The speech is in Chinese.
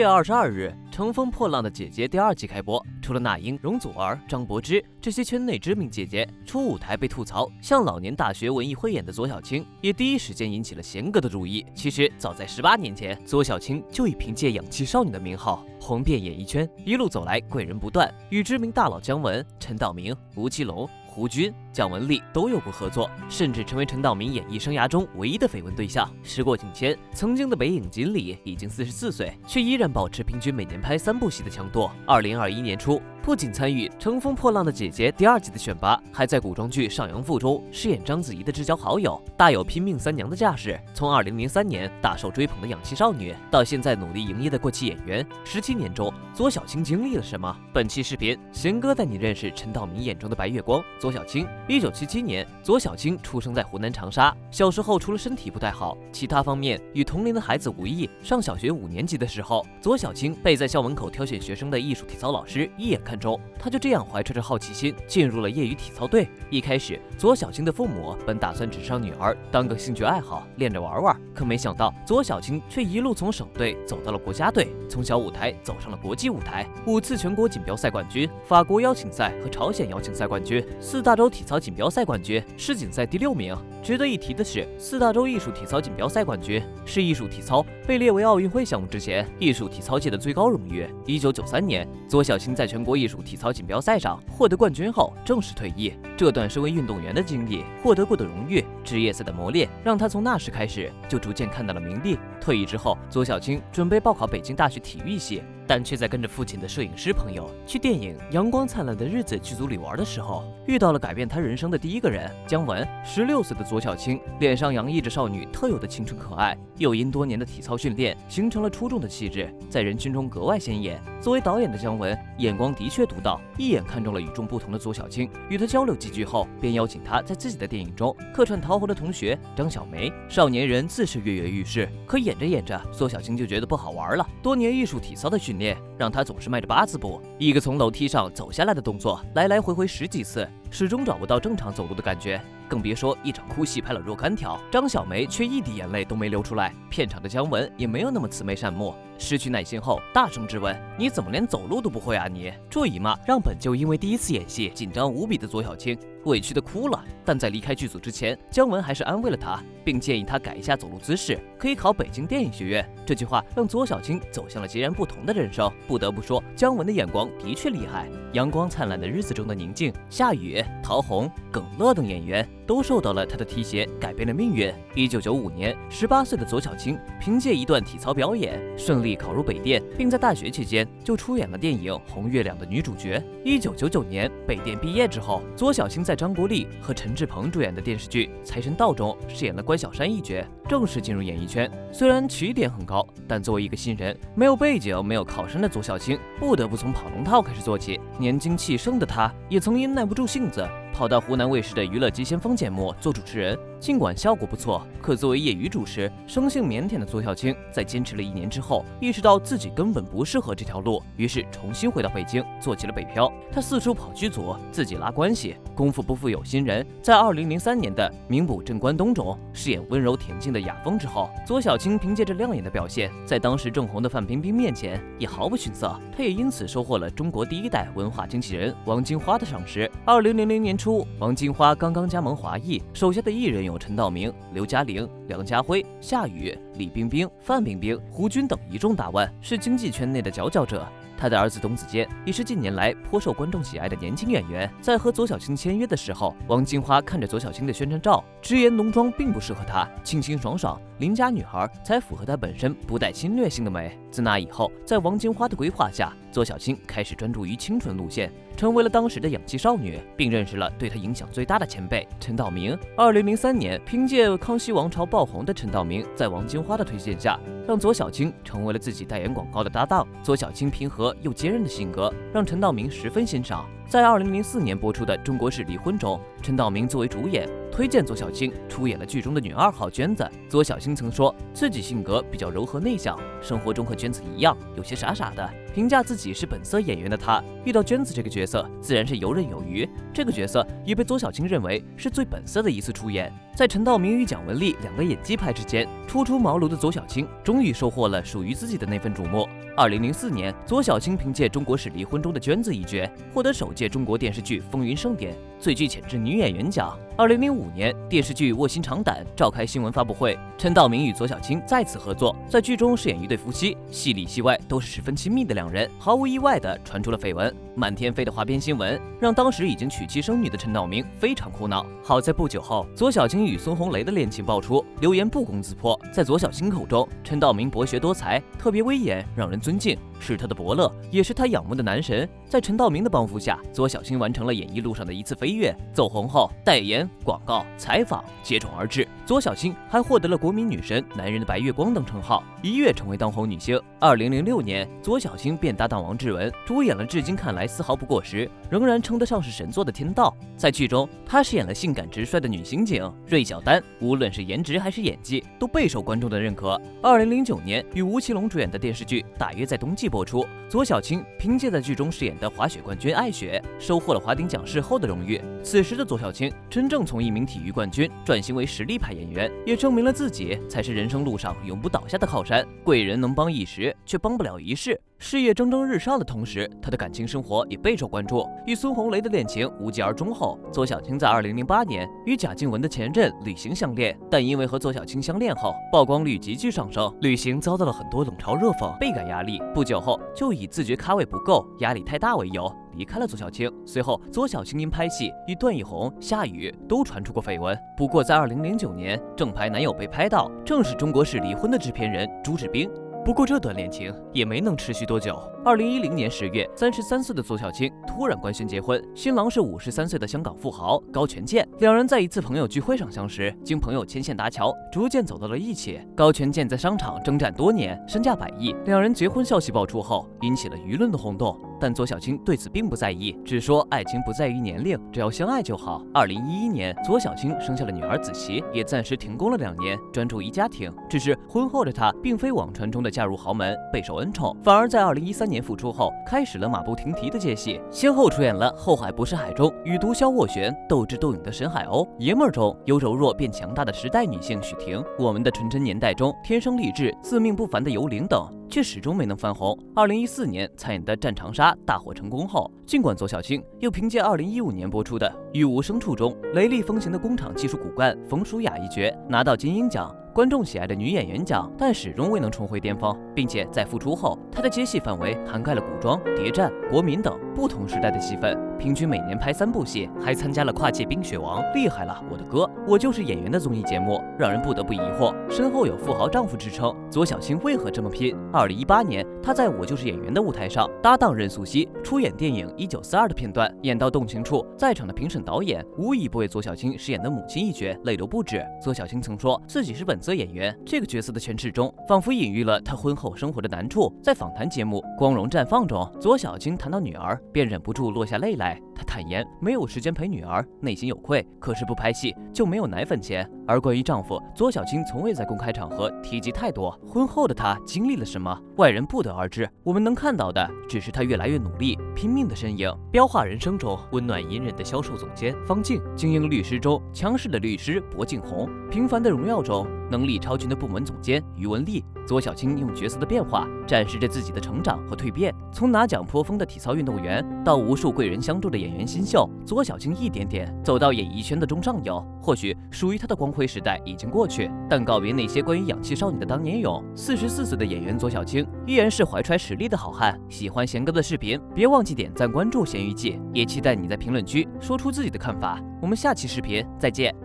7月22日，《乘风破浪的姐姐》第2季开播，除了那英、容祖儿、张柏芝这些圈内知名姐姐，初舞台被吐槽像老年大学文艺汇演的左小青，也第一时间引起了贤哥的注意。其实早在18年前，左小青就已凭借氧气少女的名号红遍演艺圈，一路走来贵人不断，与知名大佬姜文、陈道明、吴奇隆、胡军、蒋雯丽都有过合作，甚至成为陈道明演艺生涯中唯一的绯闻对象。时过境迁，曾经的北影锦鲤已经44岁，却依然保持平均每年拍3部戏的强度。2021年初，不仅参与《乘风破浪的姐姐》第2季的选拔，还在古装剧《上阳赋》中饰演章子怡的至交好友，大有拼命三娘的架势。从2003年大受追捧的氧气少女，到现在努力营业的过气演员，17年中左小青经历了什么？本期视频，贤哥带你认识陈道明眼中的白月光左小青。1977年，左小青出生在湖南长沙。小时候除了身体不太好，其他方面与同龄的孩子无异。上小学5年级的时候，左小青被在校门口挑选学生的艺术体操老师一眼看中，他就这样怀揣着好奇心进入了业余体操队。一开始，左小青的父母本打算只让女儿当个兴趣爱好练着玩玩，可没想到左小青却一路从省队走到了国家队，从小舞台走上了国际舞台，5次全国锦标赛冠军，法国邀请赛和朝鲜邀请赛冠军，4大洲体操锦标赛冠军，世锦赛第6名。值得一提的是，4大洲艺术体操锦标赛冠军是艺术体操被列为奥运会项目之前，艺术体操界的最高荣誉。1993年，左小青在全国艺术体操锦标赛上获得冠军后正式退役。这段身为运动员的经历，获得过的荣誉，职业赛的磨练，让他从那时开始就逐渐看到了名利。退役之后，左小青准备报考北京大学体育系，但却在跟着父亲的摄影师朋友去电影《阳光灿烂的日子》剧组里玩的时候，遇到了改变他人生的第一个人姜文。16岁的左小青脸上洋溢着少女特有的青春可爱，又因多年的体操训练形成了出众的气质，在人群中格外显眼。作为导演的姜文眼光的确独到，一眼看中了与众不同的左小青，与他交流几句后，便邀请他在自己的电影中客串桃红的同学张小梅。少年人自是跃跃欲试，可演着演着，左小青就觉得不好玩了。多年艺术体操的训练让他总是迈着8字步，一个从楼梯上走下来的动作，来来回回10几次，始终找不到正常走路的感觉，更别说一场哭戏拍了若干条，张小梅却一滴眼泪都没流出来。片场的姜文也没有那么慈眉善目，失去耐心后大声质问：“你怎么连走路都不会啊你？”这一骂让本就因为第一次演戏紧张无比的左小青委屈的哭了。但在离开剧组之前，姜文还是安慰了他，并建议他改一下走路姿势，可以考北京电影学院。这句话让左小青走向了截然不同的人生。不得不说，姜文的眼光的确厉害。阳光灿烂的日子中的宁静、夏雨、陶虹、耿乐等演员都受到了他的提携，改变了命运。1995年，18岁的左小青凭借一段体操表演，顺利考入北电，并在大学期间就出演了电影《红月亮》的女主角。1999年，北电毕业之后，左小青在张国立和陈志朋主演的电视剧《财神到》中饰演了关小山一角，正式进入演艺圈。虽然起点很高，但作为一个新人，没有背景、没有靠山的左小青，不得不从跑龙套开始做起。年轻气盛的他，也曾因耐不住性子，跑到湖南卫视的《娱乐急先锋》节目做主持人。尽管效果不错，可作为业余主持，生性腼腆的左小青在坚持了1年之后，意识到自己根本不适合这条路，于是重新回到北京，做起了北漂。他四处跑剧组，自己拉关系，功夫不负有心人，在2003年的《名捕镇关东》中饰演温柔恬静的雅风之后，左小青凭借着亮眼的表现，在当时正红的范冰冰面前也毫不逊色。他也因此收获了中国第1代文化经纪人王金花的赏识。2000年初，王金花刚刚加盟华谊，手下的艺人有陈道明、刘嘉玲、梁家辉、夏雨、李冰冰、范冰冰、胡军等一众大腕，是经纪圈内的佼佼者。他的儿子董子健也是近年来颇受观众喜爱的年轻演员。在和左小青签约的时候，王金花看着左小青的宣传照，直言浓妆并不适合她，清清爽爽邻家女孩才符合她本身不带侵略性的美。自那以后，在王金花的规划下，左小青开始专注于清纯路线，成为了当时的氧气少女，并认识了对她影响最大的前辈陈道明。2003年，凭借《康熙王朝》爆红的陈道明，在王金花的推荐下，让左小青成为了自己代言广告的搭档。左小青平和又坚韧的性格让陈道明十分欣赏。在2004年播出的《中国式离婚》中，陈道明作为主演，推荐左小青出演了剧中的女2号娟子。左小青曾说自己性格比较柔和内向，生活中和娟子一样，有些傻傻的。评价自己是本色演员的她，遇到娟子这个角色，自然是游刃有余。这个角色也被左小青认为是最本色的一次出演。在陈道明与蒋雯丽2个演技派之间初出茅庐的左小青，终于收获了属于自己的那份瞩目。2004年，左小青凭借《中国式离婚》中的娟子一角，获得首届中国电视剧风云盛典最具潜质女演员奖。2005年，电视剧《卧薪尝胆》召开新闻发布会，陈道明与左小青再次合作，在剧中饰演一对夫妻，戏里戏外都是十分亲密的两人。毫无意外的传出了绯闻，满天飞的花边新闻让当时已经娶妻生女的陈道明非常苦恼。好在不久后，左小青与孙红雷的恋情爆出，流言不攻自破。在左小青口中，陈道明博学多才，特别威严，让人尊敬，是他的伯乐，也是他仰慕的男神。在陈道明的帮扶下，左小青完成了演艺路上的一次飞跃。走红后，代言、广告、采访接踵而至。左小青还获得了国民女神、男人的白月光等称号，一跃成为当红女星。2006年，左小青便搭档王志文主演了至今看来丝毫不过时，仍然称得上是神作的《天道》。在剧中，她饰演了性感直率的女刑警芮小丹，无论是颜值还是演技，都备受观众的认可。2009年，与吴奇隆主演的电视剧《大约在冬季》播出，左小青凭借在剧中饰演的滑雪冠军艾雪，收获了华鼎奖视后的荣誉。此时的左小青真正从一名体育冠军转型为实力派演员，也证明了自己才是人生路上永不倒下的靠山。贵人能帮一时，却帮不了一世。事业蒸蒸日上的同时，他的感情生活也备受关注。与孙红雷的恋情无疾而终后，左小青在2008年与贾静雯的前任吕行相恋，但因为和左小青相恋后曝光率急剧上升，吕行遭到了很多冷嘲热讽，倍感压力。不久后就以自觉咖位不够、压力太大为由离开了左小青。随后，左小青因拍戏与段奕宏、夏雨都传出过绯闻。不过，在2009年，正牌男友被拍到，正是中国式离婚的制片人朱志斌。不过这段恋情也没能持续多久。2010年10月，33岁的左小青突然官宣结婚，新郎是53岁的香港富豪高权健。两人在一次朋友聚会上相识，经朋友牵线搭桥，逐渐走到了一起。高权健在商场征战多年，身价100亿。两人结婚消息爆出后，引起了舆论的轰动。但左小青对此并不在意，只说爱情不在于年龄，只要相爱就好。2011年，左小青生下了女儿子琪，也暂时停工了2年，专注于家庭。只是婚后的她并非网传中的嫁入豪门，备受恩宠，反而在2013年复出后，开始了马不停蹄的接戏，先后出演了《后海不是海》中与毒枭斡旋、斗智斗勇的沈海鸥，《爷们儿》中由柔弱变强大的时代女性许婷，《我们的纯真年代》中天生丽质、自命不凡的尤玲等，却始终没能翻红。2014年参演的《战长沙》大获成功后，尽管左小青又凭借2015年播出的《与无声处》中雷厉风行的工厂技术骨干冯淑雅一角拿到金鹰奖观众喜爱的女演员奖，但始终未能重回巅峰，并且在复出后，她的接戏范围涵盖了古装、谍战、国民等不同时代的戏份，平均每年拍3部戏，还参加了跨界冰雪王，厉害了我的哥，我就是演员的综艺节目，让人不得不疑惑，身后有富豪丈夫支撑，左小青为何这么拼？2018年，她在我就是演员的舞台上搭档任素汐出演电影《1942》的片段，演到动情处，在场的评审导演无一不为左小青饰演的母亲一角泪流不止。左小青曾说自己是本色演员，这个角色的诠释中，仿佛隐喻了她婚后生活的难处。在访谈节目《光荣绽放》中，左小青谈到女儿，便忍不住落下泪来。她坦言没有时间陪女儿，内心有愧，可是不拍戏就没有奶粉钱。而关于丈夫，左小青从未在公开场合提及太多。婚后的她经历了什么，外人不得而知，我们能看到的只是她越来越努力、拼命的身影。《标化人生》中温暖隐忍的销售总监方静，《精英律师》中强势的律师薄敬红，《平凡的荣耀》中能力超群的部门总监于文丽。左小青用角色的变化展示着自己的成长和蜕变，从拿奖颇丰的体操运动员到无数贵人相助的演员新秀，左小青一点点走到演艺圈的中上游。或许属于她的光辉时代已经过去，但告别那些关于氧气少女的当年勇，44岁的演员左小青依然是怀揣实力的好汉。喜欢贤哥的视频，别忘记点赞关注咸鱼记，也期待你在评论区说出自己的看法。我们下期视频再见。